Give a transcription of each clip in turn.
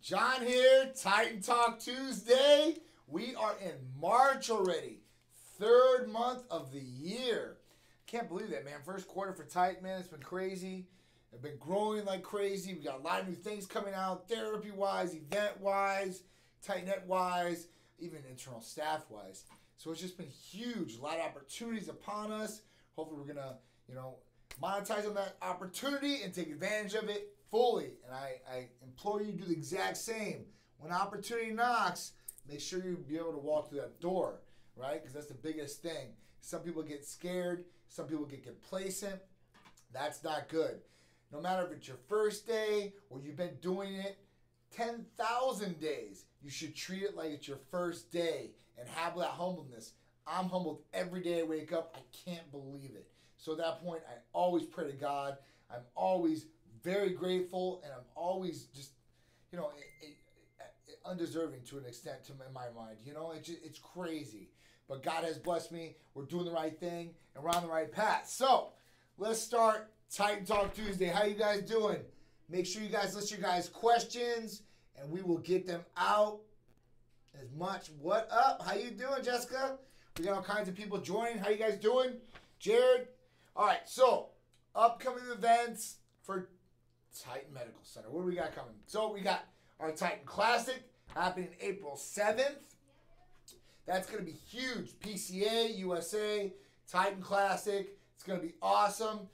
John here, Titan Talk Tuesday. We are in March already, third month of the year. Can't believe that, man. First quarter for Titan, man. It's been crazy. I've been growing like crazy. We got a lot of new things coming out, therapy-wise, event-wise, Titanette-wise, even internal staff-wise. So it's just been huge. A lot of opportunities upon us. Hopefully we're going to, monetize on that opportunity and take advantage of it fully. And I implore you to do the exact same. When opportunity knocks, make sure you be able to walk through that door, right? Because that's the biggest thing. Some people get scared. Some people get complacent. That's not good. No matter if it's your first day or you've been doing it 10,000 days, you should treat it like it's your first day and have that humbleness. I'm humbled every day I wake up. I can't believe it. So at that point, I always pray to God. I'm always very grateful, and I'm always just, undeserving to an extent in my mind. It's crazy. But God has blessed me. We're doing the right thing, and we're on the right path. So let's start Titan Talk Tuesday. How you guys doing? Make sure you guys list your guys' questions, and we will get them out as much. What up? How you doing, Jessica? We got all kinds of people joining. How you guys doing? Jared? All right, so upcoming events for Titan Medical Center. What do we got coming? So we got our Titan Classic happening April 7th. That's going to be huge. PCA, USA, Titan Classic. It's going to be awesome.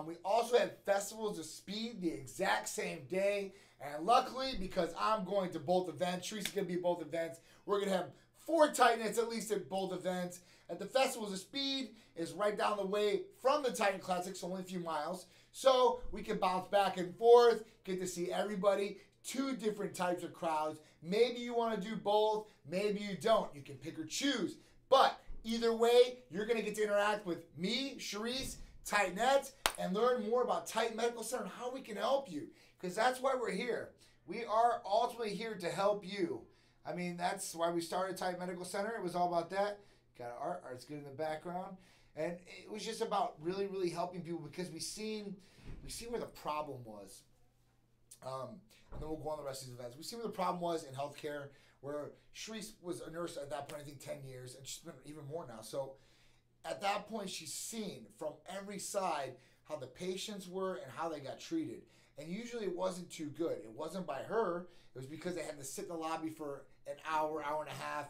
We also have Festivals of Speed the exact same day. And luckily, because I'm going to both events, Teresa's going to be at both events, we're going to have 4 Titans at least at both events. At the Festivals of Speed is right down the way from the Titan Classic, so only a few miles. So we can bounce back and forth, get to see everybody, 2 different types of crowds. Maybe you want to do both, maybe you don't. You can pick or choose. But either way, you're going to get to interact with me, Charisse, Titanettes, and learn more about Titan Medical Center and how we can help you. Because that's why we're here. We are ultimately here to help you. I mean, that's why we started Titan Medical Center. It was all about that. Got art. Art's good in the background. And it was just about really, really helping people because we seen where the problem was. And then we'll go on the rest of these events. We see where the problem was in healthcare, where Charisse was a nurse at that point, I think 10 years, and she's been even more now. So at that point, she's seen from every side how the patients were and how they got treated. And usually it wasn't too good. It wasn't by her. It was because they had to sit in the lobby for an hour, hour and a half,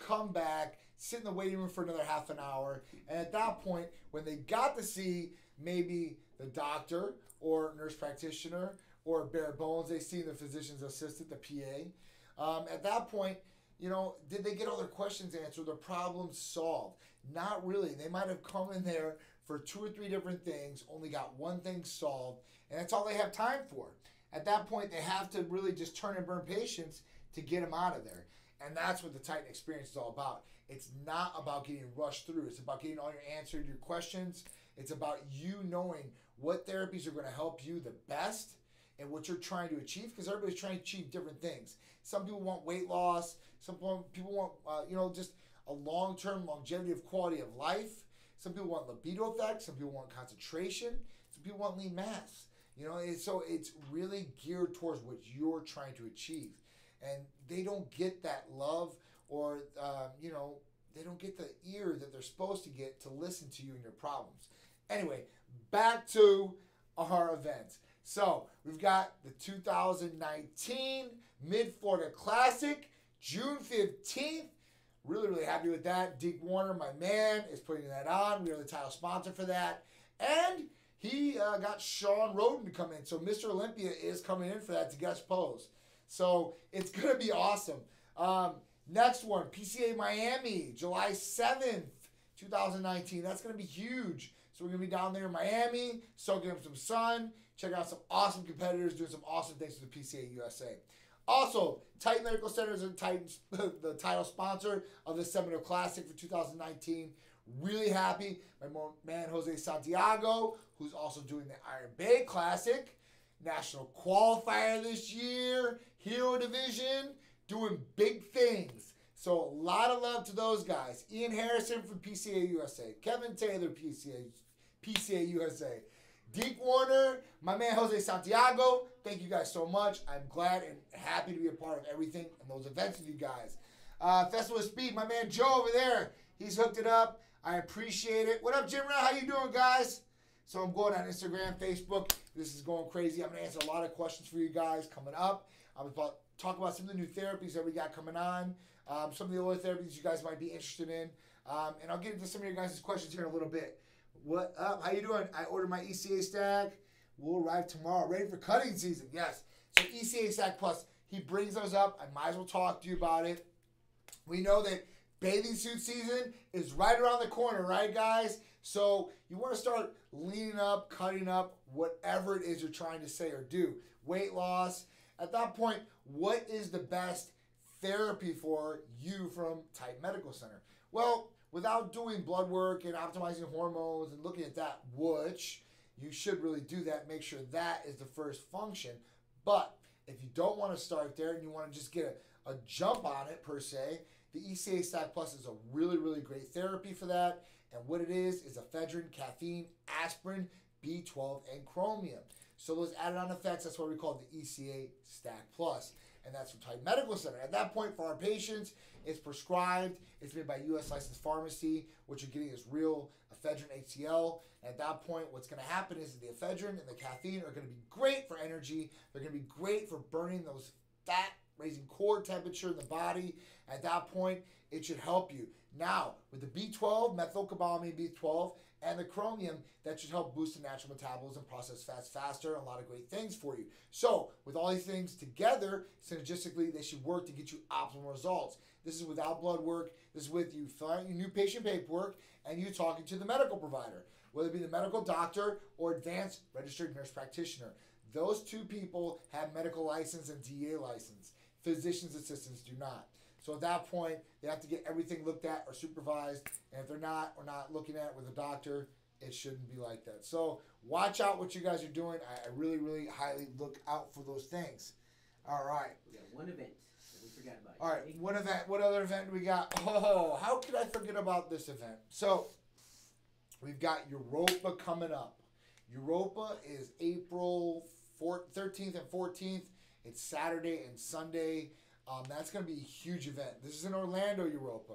come back, sit in the waiting room for another half an hour. And at that point, when they got to see maybe the doctor or nurse practitioner or bare bones, they see the physician's assistant, the PA. At that point, did they get all their questions answered, their problems solved? Not really. They might have come in there for 2 or 3 different things, only got one thing solved, and that's all they have time for. At that point, they have to really just turn and burn patients to get them out of there. And that's what the Titan experience is all about. It's not about getting rushed through. It's about getting all your answers, your questions. It's about you knowing what therapies are going to help you the best and what you're trying to achieve, because everybody's trying to achieve different things. Some people want weight loss. Some people want, just a long-term longevity of quality of life. Some people want libido effects. Some people want concentration. Some people want lean mass. So it's really geared towards what you're trying to achieve. And they don't get that love or, they don't get the ear that they're supposed to get to listen to you and your problems. Anyway, back to our events. So we've got the 2019 Mid-Florida Classic, June 15th. Really, really happy with that. Deke Warner, my man, is putting that on. We are the title sponsor for that. And he got Sean Roden to come in. So Mr. Olympia is coming in for that to guest pose. So it's going to be awesome. Next one, PCA Miami, July 7th, 2019. That's going to be huge. So we're going to be down there in Miami, soaking up some sun, check out some awesome competitors, doing some awesome things with the PCA USA. Also, Titan Medical Center is the title sponsor of the Seminole Classic for 2019. Really happy. My man, Jose Santiago, who's also doing the Iron Bay Classic. National qualifier this year. Hero Division. Doing big things. So, a lot of love to those guys. Ian Harrison from PCA USA. Kevin Taylor, PCA USA. Deke Warner, my man Jose Santiago, thank you guys so much. I'm glad and happy to be a part of everything and those events with you guys. Festival of Speed, my man Joe over there, he's hooked it up. I appreciate it. What up, Jim Brown? How you doing, guys? So I'm going on Instagram, Facebook. This is going crazy. I'm going to answer a lot of questions for you guys coming up. I'm about to talk about some of the new therapies that we got coming on. Some of the other therapies you guys might be interested in. And I'll get into some of your guys' questions here in a little bit. What up? How you doing? I ordered my ECA stack. Will arrive tomorrow. Ready for cutting season. Yes. So ECAC Plus, he brings those up. I might as well talk to you about it. We know that bathing suit season is right around the corner, right, guys? So you want to start leaning up, cutting up, whatever it is you're trying to say or do. Weight loss. At that point, what is the best therapy for you from Type Medical Center? Well, without doing blood work and optimizing hormones and looking at that, which you should really do that, make sure that is the first function. But if you don't want to start there and you want to just get a jump on it per se, the ECAC Plus is a really, really great therapy for that. And what it is ephedrine, caffeine, aspirin, B12, and chromium. So those added on effects, that's what we call the ECAC Plus. And that's from Type Medical Center. At that point, for our patients, it's prescribed. It's made by a U.S. licensed pharmacy. What you're getting is real ephedrine HCl. And at that point, what's going to happen is the ephedrine and the caffeine are going to be great for energy. They're going to be great for burning those fat, raising core temperature in the body. At that point, it should help you. Now, with the B12, methylcobalamin B12, and the chromium, that should help boost the natural metabolism, process fats faster, and a lot of great things for you. So, with all these things together, synergistically, they should work to get you optimal results. This is without blood work. This is with you filling out your new patient paperwork and you talking to the medical provider, whether it be the medical doctor or advanced registered nurse practitioner. Those two people have medical license and DEA license. Physician's assistants do not. So at that point, they have to get everything looked at or supervised. And if they're not or not looking at it with a doctor, it shouldn't be like that. So watch out what you guys are doing. I really, really highly look out for those things. All right. We got one event that we forgot about. All right. One event. What other event do we got? Oh, how could I forget about this event? So we've got Europa coming up. Europa is April 13th and 14th. It's Saturday and Sunday. That's going to be a huge event. This is in Orlando, Europa.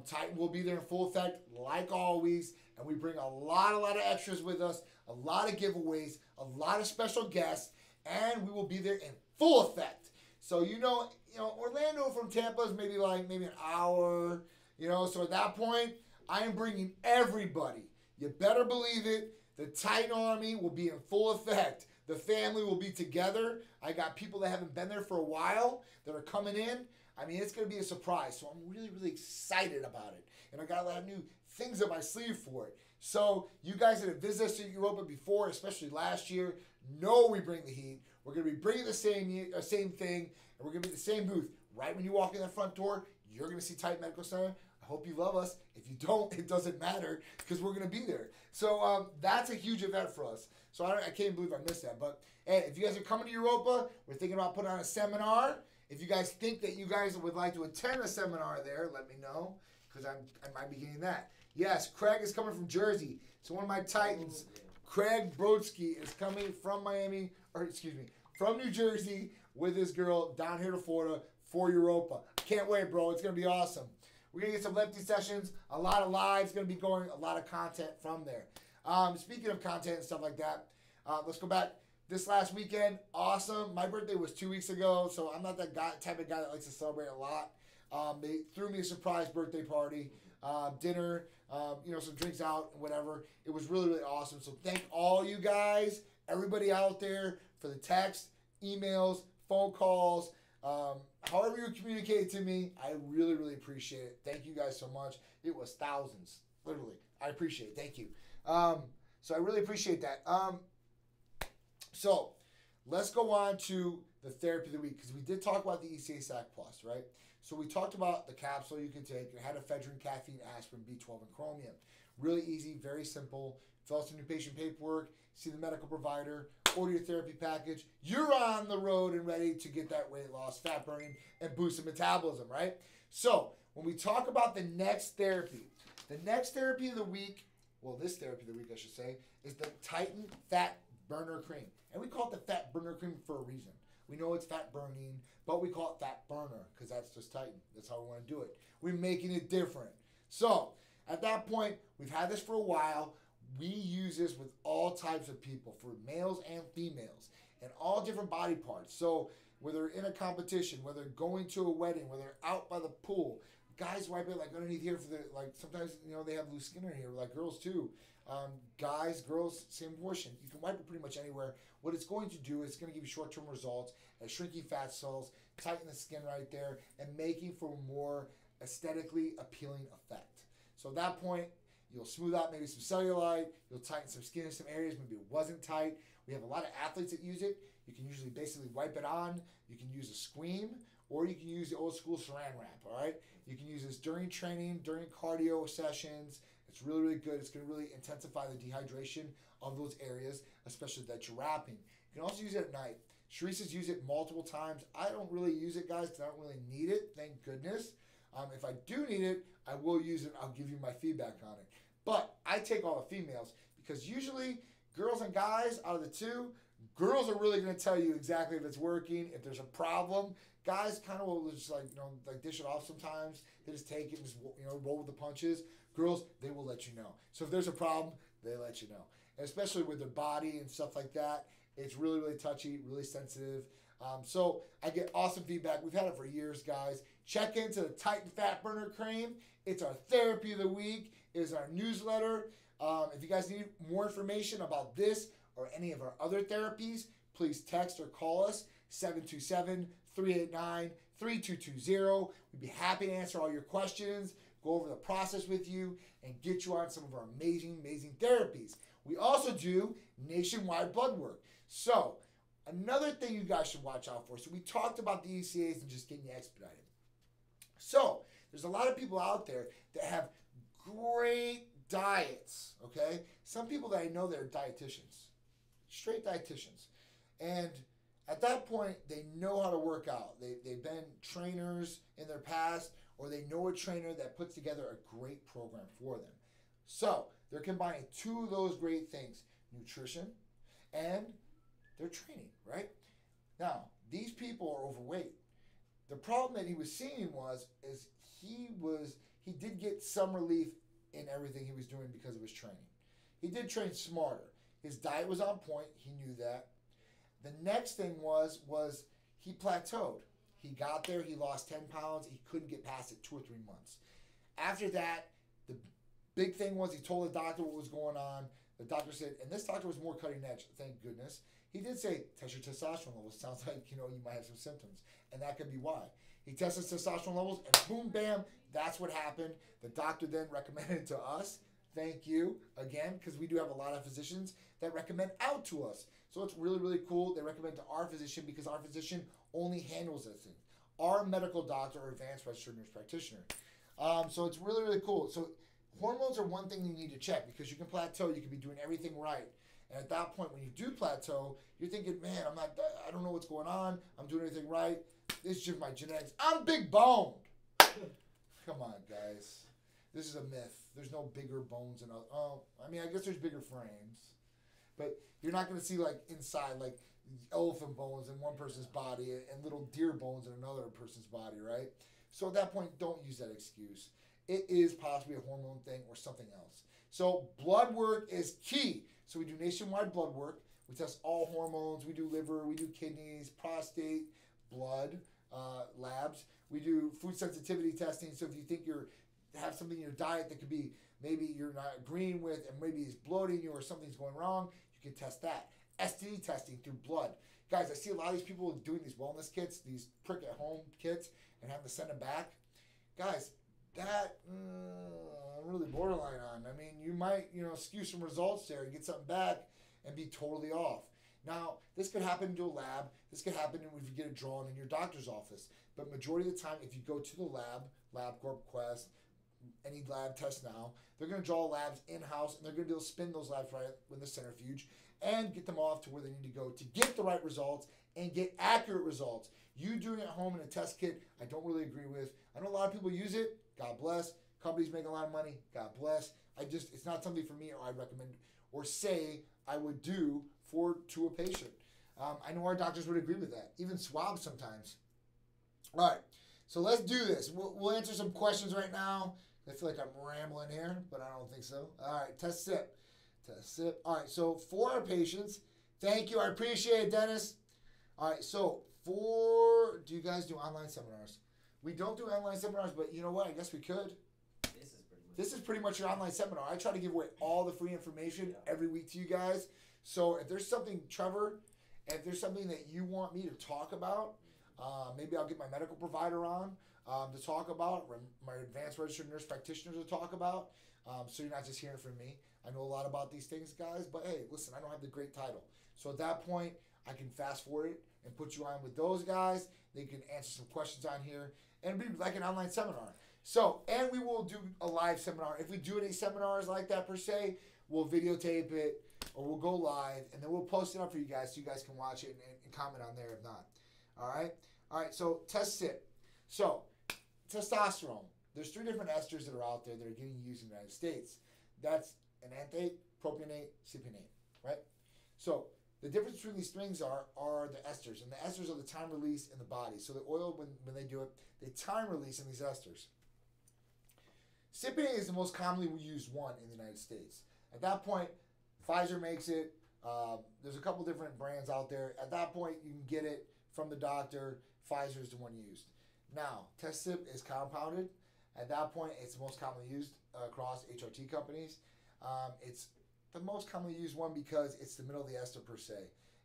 Titan will be there in full effect, like always, and we bring a lot of extras with us, a lot of giveaways, a lot of special guests, and we will be there in full effect. So you know, Orlando from Tampa is maybe an hour. So at that point, I am bringing everybody. You better believe it. The Titan Army will be in full effect. The family will be together. I got people that haven't been there for a while that are coming in. I mean, it's going to be a surprise. So I'm really, really excited about it. And I got a lot of new things up my sleeve for it. So you guys that have visited us to Europa before, especially last year, know we bring the heat. We're going to be bringing the same thing, and we're going to be at the same booth. Right when you walk in that front door, you're going to see Type Medical Center. I hope you love us. If you don't, it doesn't matter because we're going to be there. So that's a huge event for us. So I can't believe I missed that. But hey, if you guys are coming to Europa, we're thinking about putting on a seminar. If you guys think that you guys would like to attend a seminar there, let me know because I might be getting that. Yes, Craig is coming from Jersey. So one of my Titans, Craig Brodsky, is coming from from New Jersey with his girl down here to Florida for Europa. Can't wait, bro. It's going to be awesome. We're going to get some lefty sessions, a lot of lives going to be going, a lot of content from there. Speaking of content and stuff like that, let's go back. This last weekend, awesome. My birthday was 2 weeks ago, so I'm not that type of guy that likes to celebrate a lot. They threw me a surprise birthday party, dinner, some drinks out, whatever. It was really, really awesome. So thank all you guys, everybody out there for the text, emails, phone calls, however you communicate to me. I really, really appreciate it. Thank you guys so much. It was thousands, literally. I appreciate it. Thank you. So I really appreciate that. So let's go on to the therapy of the week because we did talk about the ECAC Plus, right? So we talked about the capsule you can take. It had ephedrine, caffeine, aspirin, B12, and chromium. Really easy, very simple. Fill out some new patient paperwork, see the medical provider, order your therapy package. You're on the road and ready to get that weight loss, fat burning, and boost the metabolism, right? So when we talk about the next therapy of the week well, this therapy of the week, I should say, is the Titan Fat Burner Cream. And we call it the Fat Burner Cream for a reason. We know it's fat burning, but we call it Fat Burner because that's just Titan. That's how we want to do it. We're making it different. So, at that point, we've had this for a while. We use this with all types of people, for males and females, and all different body parts. So, whether in a competition, whether going to a wedding, whether out by the pool, guys wipe it like underneath here for the, like sometimes, they have loose skin in here, like girls too. Guys, girls, same portion. You can wipe it pretty much anywhere. What it's going to do is it's going to give you short-term results at shrinking fat cells, tighten the skin right there, and making for a more aesthetically appealing effect. So at that point, you'll smooth out maybe some cellulite, you'll tighten some skin in some areas, maybe it wasn't tight. We have a lot of athletes that use it. You can usually basically wipe it on. You can use a squeam, or you can use the old school saran wrap, all right? You can use this during training, during cardio sessions. It's really, really good. It's going to really intensify the dehydration of those areas, especially that you're wrapping. You can also use it at night. Sharice's used it multiple times. I don't really use it, guys, because I don't really need it, thank goodness. If I do need it, I will use it. I'll give you my feedback on it. But I take all the females because usually girls and guys, out of the two, girls are really going to tell you exactly if it's working, if there's a problem. Guys kind of will just like dish it off sometimes. They just take it and just roll with the punches. Girls, they will let you know. So if there's a problem, they let you know. And especially with their body and stuff like that, it's really, really touchy, really sensitive. So I get awesome feedback. We've had it for years, guys. Check into the Titan Fat Burner Cream. It's our therapy of the week. It is our newsletter. If you guys need more information about this or any of our other therapies, please text or call us, 727-389-3220. We'd be happy to answer all your questions, go over the process with you, and get you on some of our amazing, amazing therapies. We also do nationwide blood work. So, another thing you guys should watch out for. So, we talked about the ECAs and just getting you expedited. So, there's a lot of people out there that have great diets, okay? Some people that I know that are dietitians, straight dietitians. And at that point, they know how to work out. They've been trainers in their past, or they know a trainer that puts together a great program for them. So, they're combining two of those great things, nutrition and their training, right? Now, these people are overweight. The problem that he was seeing is he did get some relief in everything he was doing because of his training. He did train smarter. His diet was on point. He knew that. The next thing was he plateaued. He got there. He lost 10 pounds. He couldn't get past it 2 or 3 months. After that, the big thing was he told the doctor what was going on. The doctor said, and this doctor was more cutting edge, thank goodness. He did say, test your testosterone levels. Sounds like, you might have some symptoms. And that could be why. He tested testosterone levels, and boom, bam, that's what happened. The doctor then recommended it to us. Thank you, again, because we do have a lot of physicians that recommend out to us. So it's really, really cool. They recommend to our physician because our physician only handles this thing. Our medical doctor or advanced registered nurse practitioner. So it's really, really cool. So hormones are one thing you need to check because you can plateau. You can be doing everything right. And at that point, when you do plateau, you're thinking, man, I don't know what's going on. I'm doing everything right. It's just my genetics. I'm big boned. Come on, guys. This is a myth. There's no bigger bones than other. I guess there's bigger frames. But you're not going to see like inside like elephant bones in one person's body and little deer bones in another person's body, right? So at that point, don't use that excuse. It is possibly a hormone thing or something else. So blood work is key. So we do nationwide blood work. We test all hormones. We do liver, we do kidneys, prostate, blood labs. We do food sensitivity testing. So if you think you have something in your diet that could be maybe you're not agreeing with and maybe it's bloating you or something's going wrong, you can test that. STD testing through blood. Guys, I see a lot of these people doing these wellness kits, these prick-at-home kits, and having to send them back. Guys, that I'm really borderline on. I mean, you might, skew some results there and get something back and be totally off. Now, this could happen to a lab. This could happen if you get it drawn in your doctor's office. But majority of the time, if you go to the lab, LabCorp, Quest, any lab test now, they're going to draw labs in-house, and they're going to be able to spin those labs right with the centrifuge and get them off to where they need to go to get the right results and get accurate results. You doing it at home in a test kit, I don't really agree with. I know a lot of people use it. God bless. Companies make a lot of money. God bless. It's not something for me or I recommend or say I would do to a patient. I know our doctors would agree with that. Even swabs sometimes. All right. So let's do this. We'll answer some questions right now. I feel like I'm rambling here, but I don't think so. All right. Test sip. Test sip. All right. So for our patients, thank you. I appreciate it, Dennis. All right. So do you guys do online seminars? We don't do online seminars, but you know what? I guess we could. This is pretty much your online seminar. I try to give away all the free information every week to you guys. So if there's something, Trevor, if there's something that you want me to talk about, maybe I'll get my medical provider on to talk about, my advanced registered nurse practitioner to talk about. So you're not just hearing from me. I know a lot about these things, guys, but hey, listen, I don't have the great title. So at that point, I can fast forward it and put you on with those guys. They can answer some questions on here and be like an online seminar. So, and we will do a live seminar. If we do any seminars like that per se, we'll videotape it or we'll go live and then we'll post it up for you guys so you guys can watch it and comment on there if not. All right? All right, so test sip. So, testosterone. There's 3 different esters that are out there that are getting used in the United States. That's enanthate, propionate, cypionate, right? So, the difference between these things are the esters. And the esters are the time release in the body. So the oil, when they do it, they time release in these esters. Cypionate is the most commonly used one in the United States. At that point, Pfizer makes it. There's a couple different brands out there. At that point, you can get it from the doctor. Pfizer is the one used. Now, test sip is compounded. At that point, it's the most commonly used across HRT companies. It's the most commonly used one because it's the middle of the ester per se.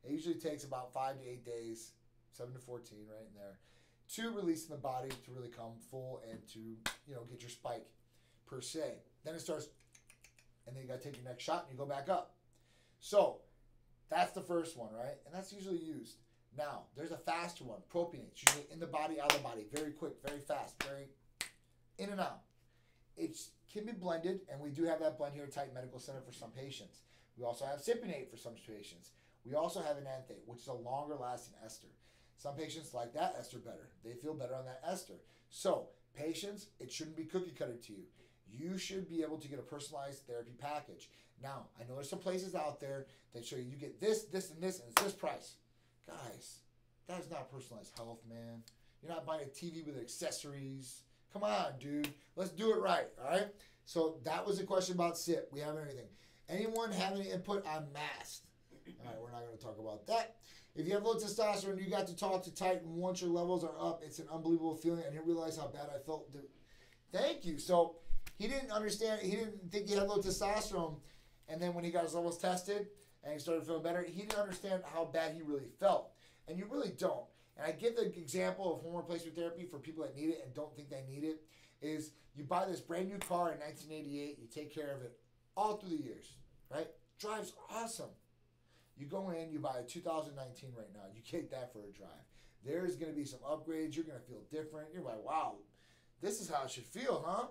It usually takes about 5 to 8 days, 7 to 14, right in there, to release in the body to really come full and to get your spike per se. Then it starts, and then you got to take your next shot and you go back up. So that's the first one, right? And that's usually used. Now, there's a faster one, propionate. It's usually in the body, out of the body, very quick, very fast, very in and out. It can be blended, and we do have that blend here at Titan Medical Center for some patients. We also have cypionate for some patients. We also have enanthate, which is a longer lasting ester. Some patients like that ester better. They feel better on that ester. So, patients, it shouldn't be cookie cutter to you. You should be able to get a personalized therapy package. Now, I know there's some places out there that show you get this, this, and this, and it's this price. Guys, that is not personalized health, man. You're not buying a TV with accessories. Come on, dude. Let's do it right, all right? So that was a question about SIP. We have everything. Anyone have any input on MAST? All right, we're not going to talk about that. If you have low testosterone, you got to talk to Titan once your levels are up. It's an unbelievable feeling. I didn't realize how bad I felt. Thank you. So he didn't understand. He didn't think he had low testosterone. And then when he got his levels tested and he started feeling better, he didn't understand how bad he really felt. And you really don't. And I give the example of hormone replacement therapy for people that need it and don't think they need it, is you buy this brand new car in 1988, you take care of it all through the years, right? Drives awesome. You go in, you buy a 2019 right now, you take that for a drive. There's going to be some upgrades, you're going to feel different. You're like, wow, this is how it should feel, huh?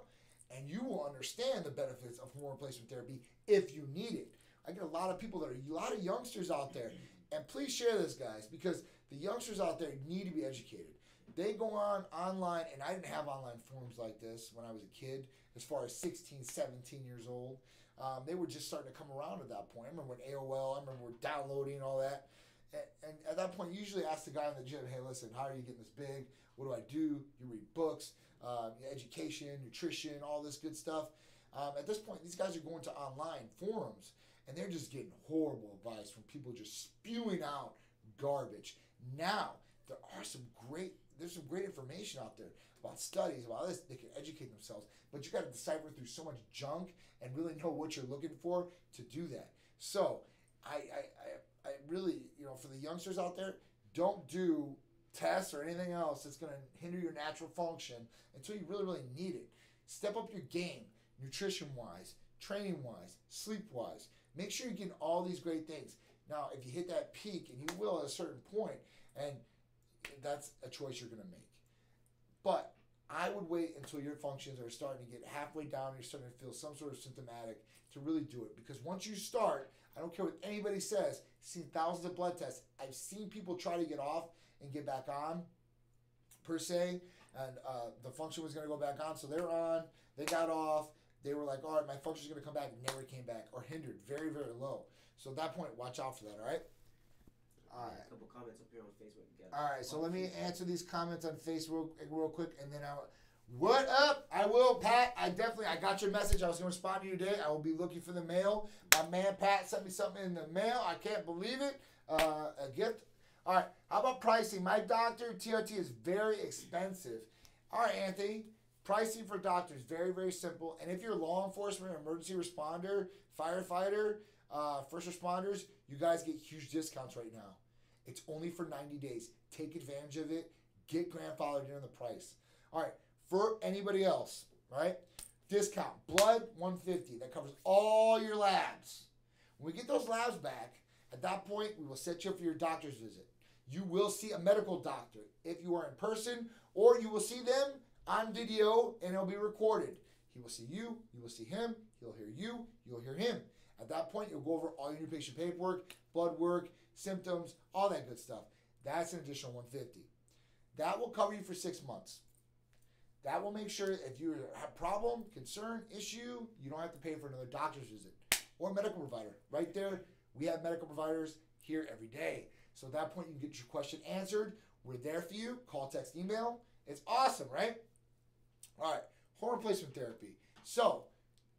And you will understand the benefits of hormone replacement therapy if you need it. I get a lot of people a lot of youngsters out there, and please share this, guys, because the youngsters out there need to be educated. They go online, and I didn't have online forums like this when I was a kid, as far as 16, 17 years old. They were just starting to come around at that point. I remember when AOL, I remember we're downloading and all that. And at that point, you usually ask the guy in the gym, hey, listen, how are you getting this big? What do I do? You read books, education, nutrition, all this good stuff. At this point, these guys are going to online forums, and they're just getting horrible advice from people just spewing out garbage. Now, there's some great information out there about studies, about this. They can educate themselves, but you got to decipher through so much junk and really know what you're looking for to do that. So, I really, for the youngsters out there, don't do tests or anything else that's going to hinder your natural function until you really, really need it. Step up your game, nutrition-wise, training-wise, sleep-wise. Make sure you're getting all these great things. Now, if you hit that peak, and you will at a certain point, and that's a choice you're going to make. But I would wait until your functions are starting to get halfway down, you're starting to feel some sort of symptomatic to really do it. Because once you start, I don't care what anybody says, I've seen thousands of blood tests. I've seen people try to get off and get back on, per se. and the function was going to go back on. So they were on, they got off, they were like, all right, my function's going to come back, never came back, or hindered, very, very low. So at that point, watch out for that, all right? All right. A couple comments up here on Facebook. All right, so let me answer these comments on Facebook real quick, and then what up? I will, Pat. I got your message. I was going to respond to you today. I will be looking for the mail. My man Pat sent me something in the mail. I can't believe it. A gift. All right, how about pricing? My doctor, TRT, is very expensive. All right, Anthony. Pricing for doctors, very, very simple. And if you're law enforcement, emergency responder, firefighter, first responders, you guys get huge discounts right now. It's only for 90 days. Take advantage of it. Get grandfathered in on the price. All right, for anybody else, right? Discount, blood, $150. That covers all your labs. When we get those labs back, at that point, we will set you up for your doctor's visit. You will see a medical doctor if you are in person, or you will see them on video and it'll be recorded. He will see you, you will see him, he'll hear you, you'll hear him. At that point, you'll go over all your new patient paperwork, blood work, symptoms, all that good stuff. That's an additional $150. That will cover you for 6 months. That will make sure if you have a problem, concern, issue, you don't have to pay for another doctor's visit or medical provider. Right there, we have medical providers here every day. So at that point, you can get your question answered. We're there for you. Call, text, email. It's awesome, right? All right, hormone replacement therapy. So,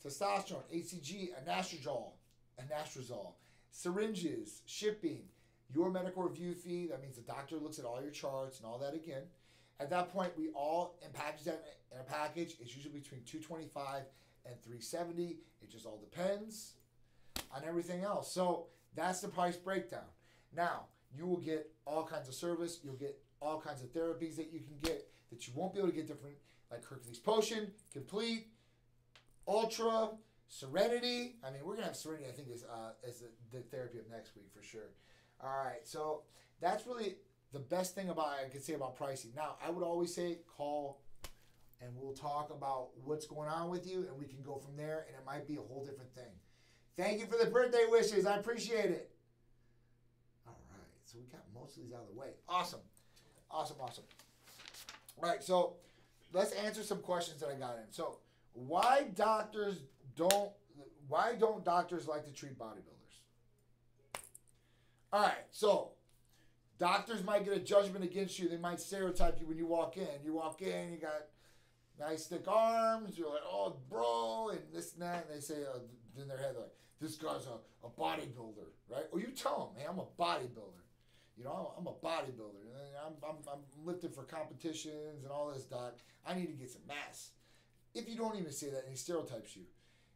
testosterone, HCG, anastrozole, syringes, shipping, your medical review fee. That means the doctor looks at all your charts and all that again. At that point, we all package that in a package. It's usually between $225 and $370. It just all depends on everything else. So that's the price breakdown. Now, you will get all kinds of service. You'll get all kinds of therapies that you can get that you won't be able to get different, like Hercules Potion, Complete, Ultra, Serenity. I mean, we're going to have Serenity, I think, is the therapy of next week for sure. All right, so that's really the best thing I can say about pricing. Now, I would always say call and we'll talk about what's going on with you and we can go from there, and it might be a whole different thing. Thank you for the birthday wishes. I appreciate it. All right, so we got most of these out of the way. Awesome. Awesome. All right, so let's answer some questions that I got in. So why don't doctors like to treat bodybuilders? All right, so doctors might get a judgment against you. They might stereotype you when you walk in. You walk in, you got nice thick arms. You're like, oh, bro, and this and that. And they say in their head, like, this guy's a bodybuilder, right? Or you tell them, hey, I'm a bodybuilder. You know, I'm a bodybuilder. And I'm lifting for competitions and all this, doc. I need to get some mass. If you don't even say that, and he stereotypes you.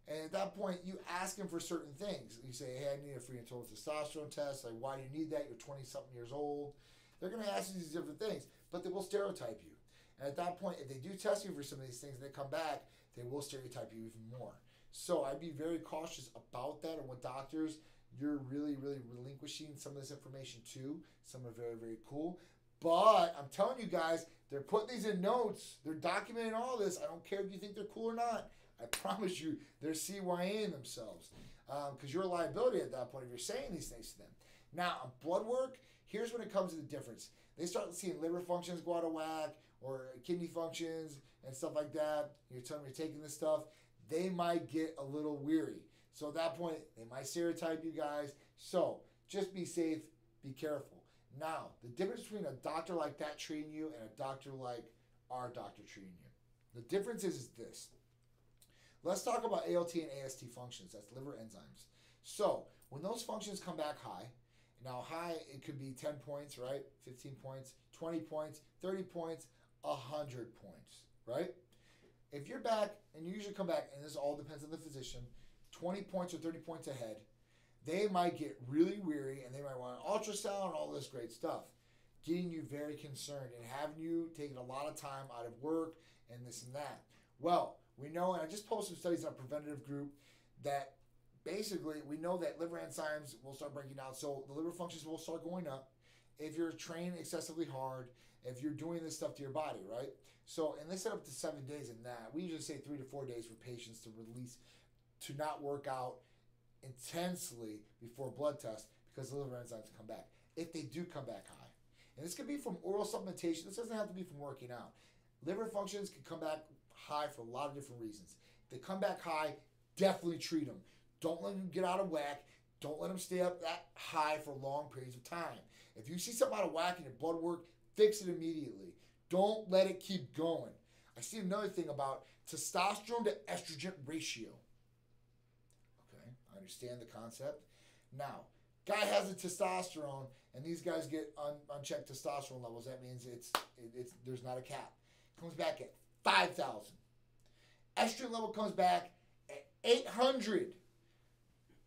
And at that point, you ask him for certain things. You say, hey, I need a free and total testosterone test. Like, why do you need that? You're 20-something years old. They're going to ask you these different things, but they will stereotype you. And at that point, if they do test you for some of these things and they come back, they will stereotype you even more. So I'd be very cautious about that, and with doctors, you're really, really relinquishing some of this information too. Some are very, very cool. But I'm telling you guys, they're putting these in notes. They're documenting all this. I don't care if you think they're cool or not. I promise you, they're CYAing themselves. Because you're a liability at that point if you're saying these things to them. Now, on blood work, here's when it comes to the difference. They start seeing liver functions go out of whack, or kidney functions and stuff like that. You're telling them you're taking this stuff. They might get a little weary. So at that point, they might stereotype you guys. So just be safe, be careful. Now, the difference between a doctor like that treating you and a doctor like our doctor treating you. The difference is this. Let's talk about ALT and AST functions. That's liver enzymes. So when those functions come back high, now high, it could be 10 points, right? 15 points, 20 points, 30 points, 100 points, right? If you're back, and you usually come back, and this all depends on the physician, 20 points or 30 points ahead, they might get really weary and they might want an ultrasound and all this great stuff, getting you very concerned and having you taking a lot of time out of work and this and that. Well, we know, and I just posted some studies in our preventative group, that basically we know that liver enzymes will start breaking down. So the liver functions will start going up if you're training excessively hard, if you're doing this stuff to your body, right? So, and they set up to 7 days in that. We usually say 3 to 4 days for patients to release, to not work out intensely before blood test, because the liver enzymes come back. If they do come back high. And this could be from oral supplementation. This doesn't have to be from working out. Liver functions can come back high for a lot of different reasons. If they come back high, definitely treat them. Don't let them get out of whack. Don't let them stay up that high for long periods of time. If you see something out of whack in your blood work, fix it immediately. Don't let it keep going. I see another thing about testosterone to estrogen ratio. Okay, I understand the concept. Now, guy has a testosterone, and these guys get unchecked testosterone levels. That means there's not a cap. Comes back at 5,000. Estrogen level comes back at 800.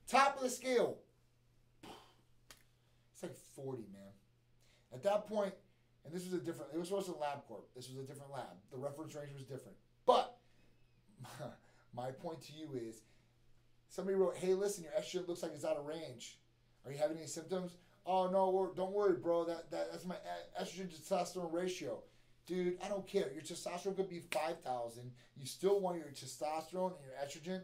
Top of the scale. It's like 40, man. At that point, and this was a different, it was supposed to be LabCorp. This was a different lab. The reference range was different. But my point to you is, somebody wrote, hey, listen, your estrogen looks like it's out of range. Are you having any symptoms? Oh, no, don't worry, bro. That's my estrogen to testosterone ratio. Dude, I don't care. Your testosterone could be 5,000. You still want your testosterone and your estrogen,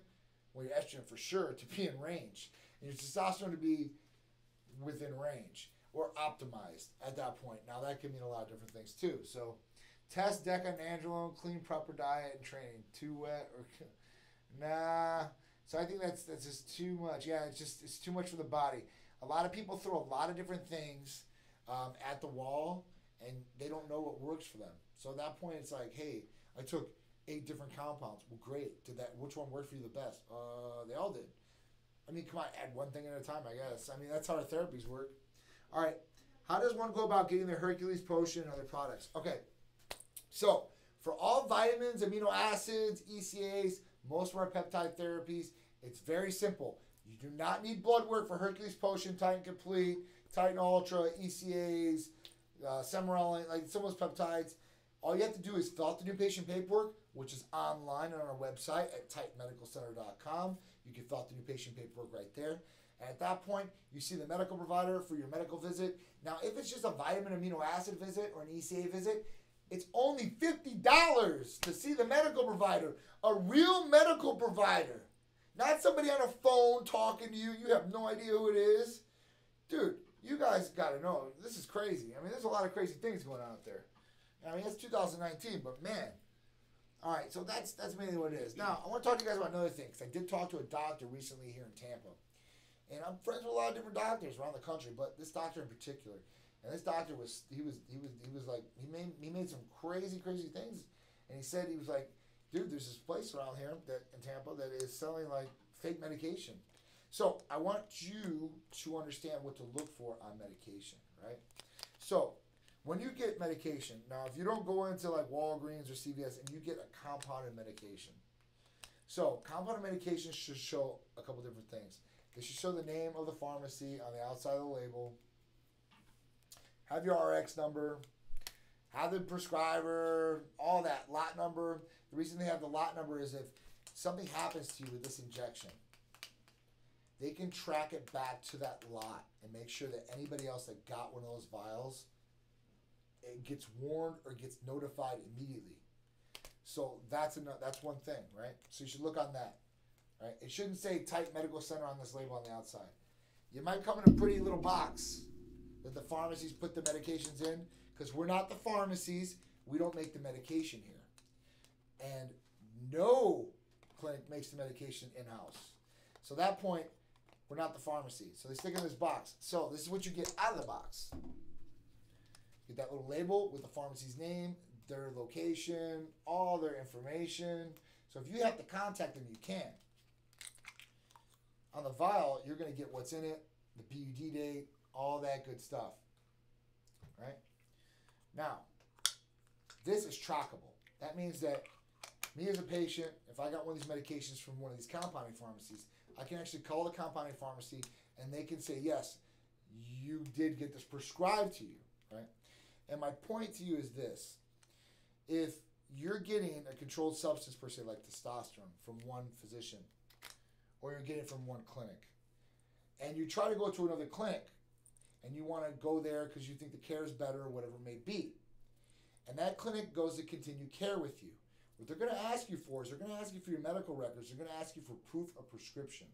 well, your estrogen for sure, to be in range. And your testosterone to be within range or optimized at that point. Now, that could mean a lot of different things, too. So, test decanoandrolone, clean, proper diet, and training. Too wet or... Nah. So, I think that's just too much. Yeah, it's too much for the body. A lot of people throw a lot of different things at the wall, and they don't know what works for them. So at that point, it's like, hey, I took 8 different compounds. Well, great. Which one worked for you the best? They all did. I mean, come on, add one thing at a time, I guess. I mean, that's how our therapies work. All right. How does one go about getting their Hercules potion and other products? Okay. So for all vitamins, amino acids, ECAs, most of our peptide therapies, it's very simple. You do not need blood work for Hercules Potion, Titan Complete, Titan Ultra, ECAs, Semarelline, like some of those peptides. All you have to do is fill out the new patient paperwork, which is online on our website at titanmedicalcenter.com. You can fill out the new patient paperwork right there. And at that point, you see the medical provider for your medical visit. Now, if it's just a vitamin amino acid visit or an ECA visit, it's only $50 to see the medical provider, a real medical provider. Not somebody on a phone talking to you. You have no idea who it is. Dude, you guys got to know. This is crazy. I mean, there's a lot of crazy things going on out there. I mean, it's 2019, but man. All right, so that's mainly what it is. Now, I want to talk to you guys about another thing, because I did talk to a doctor recently here in Tampa. And I'm friends with a lot of different doctors around the country, but this doctor in particular. And this doctor he made some crazy things. And he said, he was like, dude, there's this place around here in Tampa that is selling like fake medication. So I want you to understand what to look for on medication, right? So when you get medication, now if you don't go into like Walgreens or CVS and you get a compounded medication. So compounded medications should show a couple different things. They should show the name of the pharmacy on the outside of the label, have your RX number, have the prescriber, all that, lot number. The reason they have the lot number is if something happens to you with this injection, they can track it back to that lot and make sure that anybody else that got one of those vials, it gets warned or gets notified immediately. So that's one thing, right? So you should look on that, right? It shouldn't say Titan Medical Center on this label on the outside. You might come in a pretty little box that the pharmacies put the medications in, because we're not the pharmacies. We don't make the medication here. And no clinic makes the medication in-house. So at that point, we're not the pharmacy. So they stick in this box. So this is what you get out of the box. Get that little label with the pharmacy's name, their location, all their information. So if you have to contact them, you can. On the vial, you're going to get what's in it, the PUD date, all that good stuff. Right? Now, this is trackable. That means that me as a patient, if I got one of these medications from one of these compounding pharmacies, I can actually call the compounding pharmacy and they can say, yes, you did get this prescribed to you, right? And my point to you is this. If you're getting a controlled substance, per se, like testosterone from one physician, or you're getting it from one clinic, and you try to go to another clinic, and you want to go there because you think the care is better or whatever it may be, and that clinic goes to continue care with you, what they're going to ask you for is they're going to ask you for your medical records. They're going to ask you for proof of prescription.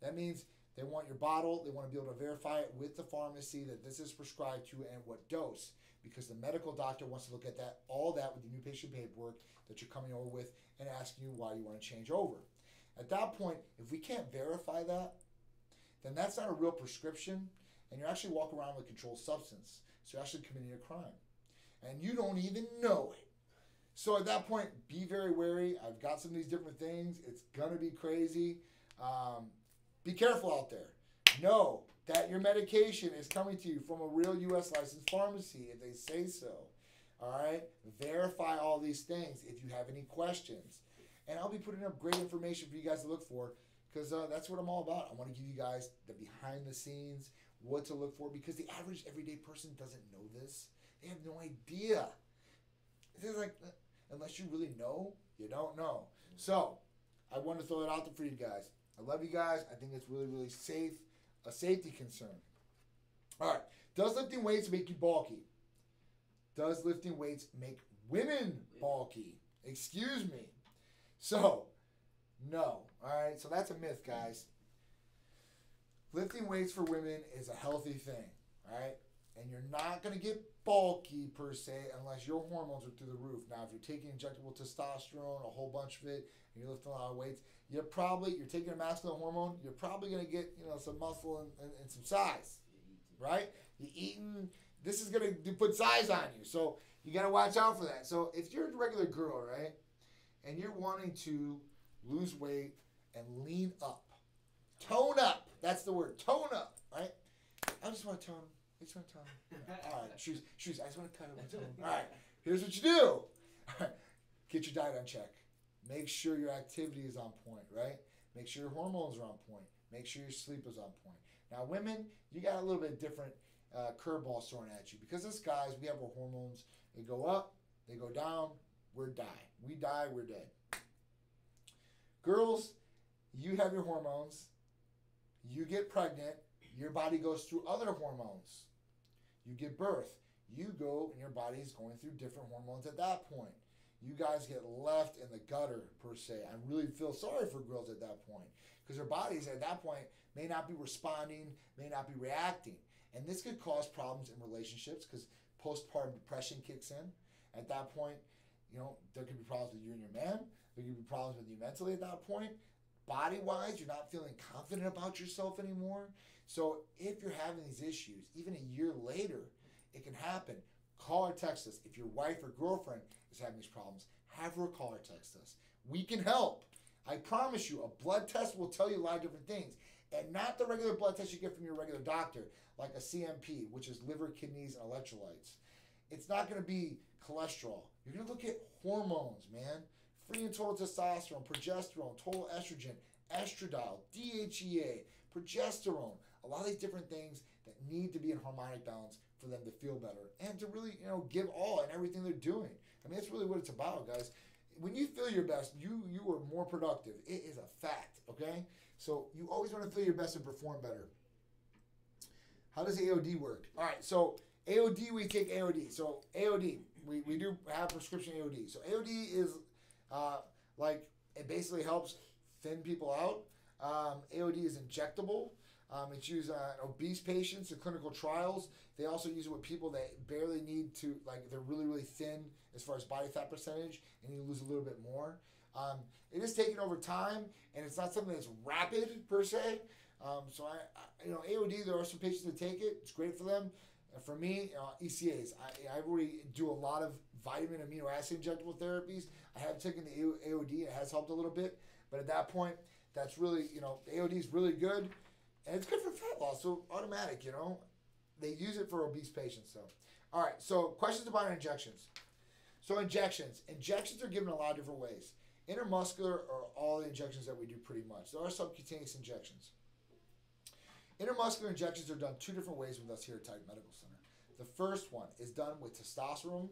That means they want your bottle. They want to be able to verify it with the pharmacy that this is prescribed to and what dose. because the medical doctor wants to look at that, all that with the new patient paperwork that you're coming over with and asking you why you want to change over. At that point, if we can't verify that, then that's not a real prescription, and you're actually walking around with a controlled substance. So you're actually committing a crime. And you don't even know it. So at that point, be very wary. I've got some of these different things. It's going to be crazy. Be careful out there. Know that your medication is coming to you from a real U.S. licensed pharmacy if they say so. All right? Verify all these things if you have any questions. And I'll be putting up great information for you guys to look for, because that's what I'm all about. I want to give you guys the behind the scenes, what to look for, because the average everyday person doesn't know this. They have no idea. It's like, unless you really know, you don't know. So, I want to throw it out there for you guys. I love you guys. I think it's really, really safe, a safety concern. All right. Does lifting weights make you bulky? Does lifting weights make women bulky? Excuse me. So, no. All right. So that's a myth, guys. Lifting weights for women is a healthy thing. All right. And you're not going to get bulky per se unless your hormones are through the roof. Now, if you're taking injectable testosterone, a whole bunch of it, and you're lifting a lot of weights, you're taking a masculine hormone, you're probably going to get, some muscle and some size, right? You're eating, this is going to put size on you. So you got to watch out for that. So if you're a regular girl, right, and you're wanting to lose weight and lean up, tone up, that's the word, tone up, right? I just want to tone. All right, shoes. I just want to tone. All right, here's what you do. All right, get your diet on check. Make sure your activity is on point, right? Make sure your hormones are on point. Make sure your sleep is on point. Now, women, you got a little bit different curveballs thrown at you, because as guys, we have our hormones. They go up, they go down. We die, we're dead. Girls, you have your hormones. You get pregnant. Your body goes through other hormones. You give birth. You go, and your body's going through different hormones at that point. You guys get left in the gutter, per se. I really feel sorry for girls at that point, because their bodies at that point may not be responding, may not be reacting. And this could cause problems in relationships, because postpartum depression kicks in. At that point, there could be problems with you and your man. There could be problems with you mentally at that point. Body-wise, you're not feeling confident about yourself anymore. So if you're having these issues, even a year later, it can happen. Call or text us. If your wife or girlfriend is having these problems, have her call or text us. We can help. I promise you, a blood test will tell you a lot of different things. And not the regular blood test you get from your regular doctor, like a CMP, which is liver, kidneys, and electrolytes. It's not going to be cholesterol. You're going to look at hormones, man. Free and total testosterone, progesterone, total estrogen, estradiol, DHEA, progesterone. A lot of these different things that need to be in harmonic balance for them to feel better and to really, give all in everything they're doing. I mean, that's really what it's about, guys. When you feel your best, you are more productive. It is a fact, okay? So you always want to feel your best and perform better. How does AOD work? All right, so AOD, we take AOD. So AOD, we do have prescription AOD. So AOD is it basically helps thin people out. AOD is injectable. It's used on obese patients in clinical trials. They also use it with people that barely need to, they're really, really thin as far as body fat percentage, and you lose a little bit more. It is taken over time, and it's not something that's rapid per se. So AOD, there are some patients that take it. It's great for them. And for me, ECAs. I already do a lot of vitamin amino acid injectable therapies. I have taken the AOD. It has helped a little bit. But at that point, that's really, AOD is really good. And it's good for fat loss, so automatic, They use it for obese patients, so. All right, so questions about injections. So injections are given a lot of different ways. Intermuscular are all the injections that we do pretty much. There are subcutaneous injections. Intermuscular injections are done two different ways with us here at Titan Medical Center. The first one is done with testosterone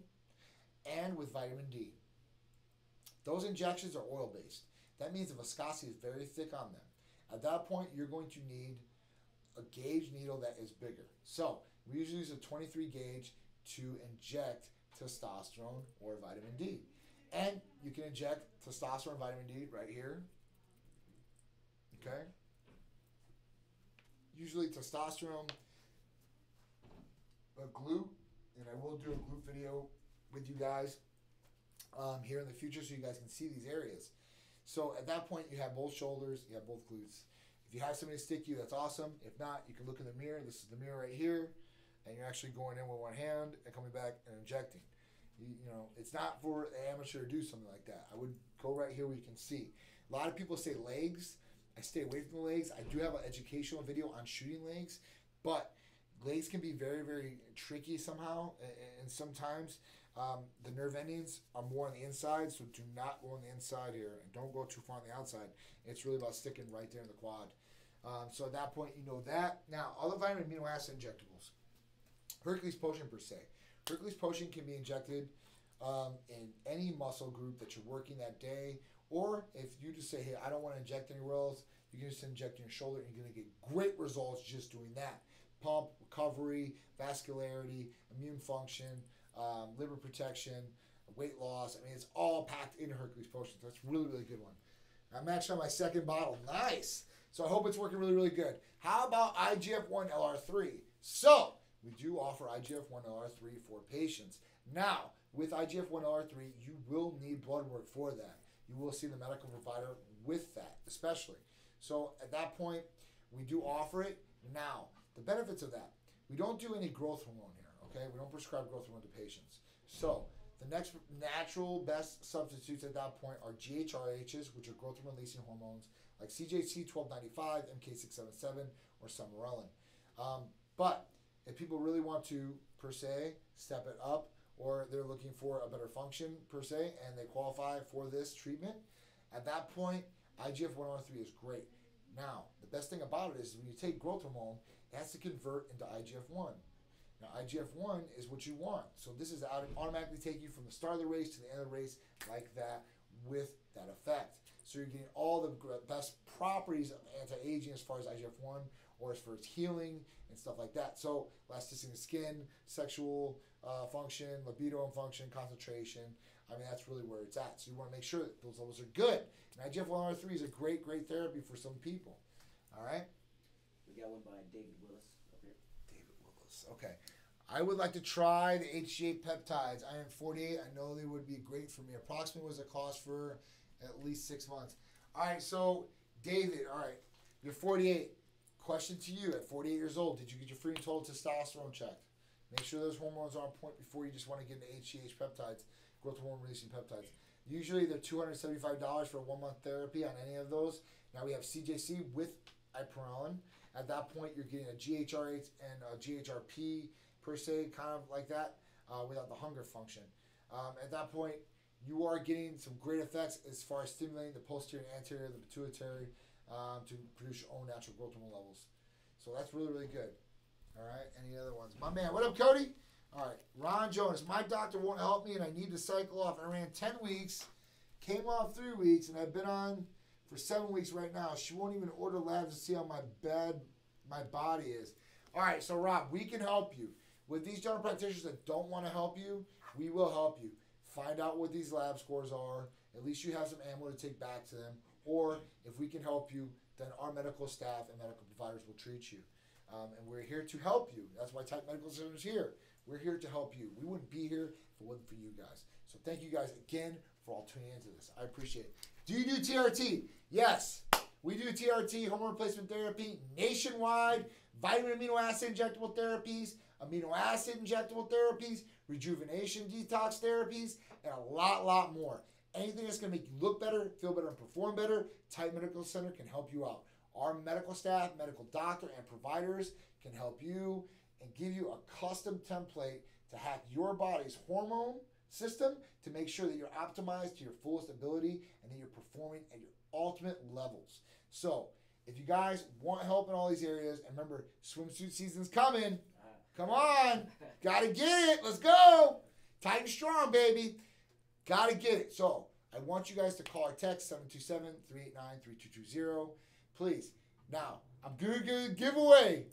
and with vitamin D. Those injections are oil-based. That means the viscosity is very thick on them. At that point, you're going to need a gauge needle that is bigger. So we usually use a 23 gauge to inject testosterone or vitamin D. And you can inject testosterone and vitamin D right here. Okay? Usually testosterone, a glue and I will do a glute video with you guys here in the future so you guys can see these areas. So at that point, you have both shoulders, you have both glutes. If you have somebody to stick you, that's awesome. If not, you can look in the mirror. This is the mirror right here, and you're actually going in with one hand and coming back and injecting. You know, it's not for an amateur to do something like that. I would go right here where you can see. A lot of people say legs. I stay away from the legs. I do have an educational video on shooting legs, but legs can be very, very tricky somehow, and sometimes the nerve endings are more on the inside, so do not go on the inside here, and don't go too far on the outside. It's really about sticking right there in the quad. So at that point, you know that. Now, other vitamin amino acid injectables. Hercules Potion per se. Hercules Potion can be injected in any muscle group that you're working that day, or if you just say, hey, I don't want to inject anywhere else, you can just inject in your shoulder, and you're going to get great results just doing that. Pump, recovery, vascularity, immune function, liver protection, weight loss. I mean, it's all packed into Hercules Potion. So that's a really, really good one. I'm actually on my second bottle. Nice. So I hope it's working really, really good. How about IGF-1 LR3? So we do offer IGF-1 LR3 for patients. Now, with IGF-1 LR3, you will need blood work for that. You will see the medical provider with that, especially. So at that point, we do offer it. Now, the benefits of that, we don't do any growth hormone here, okay? We don't prescribe growth hormone to patients. So the next natural best substitutes at that point are GHRHs, which are growth hormone releasing hormones, like CJC 1295, MK677, or Sermorelin. But if people really want to, per se, step it up, or they're looking for a better function, per se, and they qualify for this treatment, at that point, IGF-1R3 is great. Now, the best thing about it is when you take growth hormone, it has to convert into IGF-1. Now, IGF-1 is what you want. So this is automatically take you from the start of the race to the end of the race like that with that effect. So you're getting all the best properties of anti-aging as far as IGF-1 or as far as healing and stuff like that. So elasticity of skin, sexual function, libido and function, concentration. I mean, that's really where it's at. So you want to make sure that those levels are good. And IGF-1R3 is a great, great therapy for some people. All right? We got one by David Willis up here. David Willis. Okay. I would like to try the HGH Peptides. I am 48. I know they would be great for me. Approximately was the cost for at least 6 months. All right, so David, all right, you're 48. Question to you, at 48 years old, did you get your free and total testosterone checked? Make sure those hormones are on point before you just want to get into HGH peptides, growth hormone releasing peptides. Usually they're $275 for a 1 month therapy on any of those. Now we have CJC with ipamorelin. At that point, you're getting a GHR8 and a GHRP per se, kind of like that, without the hunger function. At that point, you are getting some great effects as far as stimulating the posterior and anterior, the pituitary, to produce your own natural growth hormone levels. So that's really, really good. All right, any other ones? My man, what up, Cody? All right, Ron Jonas, my doctor won't help me and I need to cycle off. I ran 10 weeks, came off 3 weeks, and I've been on for 7 weeks right now. She won't even order labs to see how bad my body is. All right, so Rob, we can help you. With these general practitioners that don't want to help you, we will help you. Find out what these lab scores are. At least you have some ammo to take back to them. Or if we can help you, then our medical staff and medical providers will treat you. And we're here to help you. That's why Type Medical Center is here. We're here to help you. We wouldn't be here if it wasn't for you guys. So thank you guys again for all tuning into this. I appreciate it. Do you do TRT? Yes. We do TRT, hormone replacement therapy, nationwide, vitamin amino acid injectable therapies, amino acid injectable therapies, rejuvenation detox therapies, and a lot more. Anything that's going to make you look better, feel better, and perform better, Type Medical Center can help you out. Our medical staff, medical doctor, and providers can help you and give you a custom template to hack your body's hormone system to make sure that you're optimized to your fullest ability and that you're performing at your ultimate levels. So, if you guys want help in all these areas, and remember, swimsuit season's coming. Come on. Gotta get it. Let's go. Tight and strong, baby. Gotta get it. So, I want you guys to call or text 727-389-3220. Please. Now, I'm going to do a giveaway.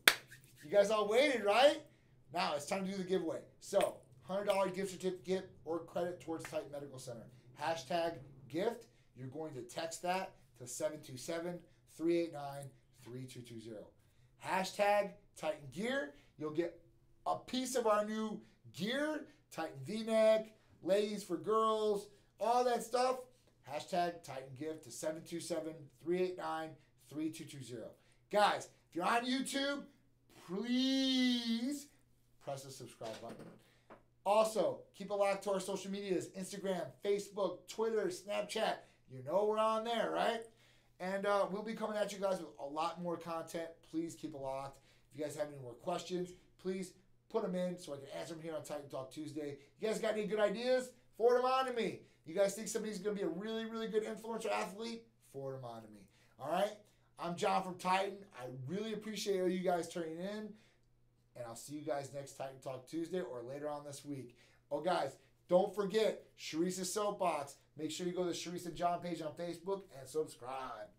You guys all waited, right? Now, it's time to do the giveaway. So, $100 gift certificate or credit towards Type Medical Center. Hashtag gift. You're going to text that to 727-389-3220. Hashtag Titan Gear. You'll get a piece of our new gear, Titan V-neck, ladies for girls, all that stuff. Hashtag Titan Gift to 727-389-3220. Guys, if you're on YouTube, please press the subscribe button. Also, keep a lock to our social medias, Instagram, Facebook, Twitter, Snapchat. You know we're on there, right? And we'll be coming at you guys with a lot more content. Please keep it locked. If you guys have any more questions, please put them in so I can answer them here on Titan Talk Tuesday. You guys got any good ideas? Forward them on to me. You guys think somebody's going to be a really, really good influencer athlete? Forward them on to me. All right? I'm John from Titan. I really appreciate all you guys turning in. And I'll see you guys next Titan Talk Tuesday or later on this week. Oh, guys, don't forget Sharice's Soapbox. Make sure you go to the Sharice and John page on Facebook and subscribe.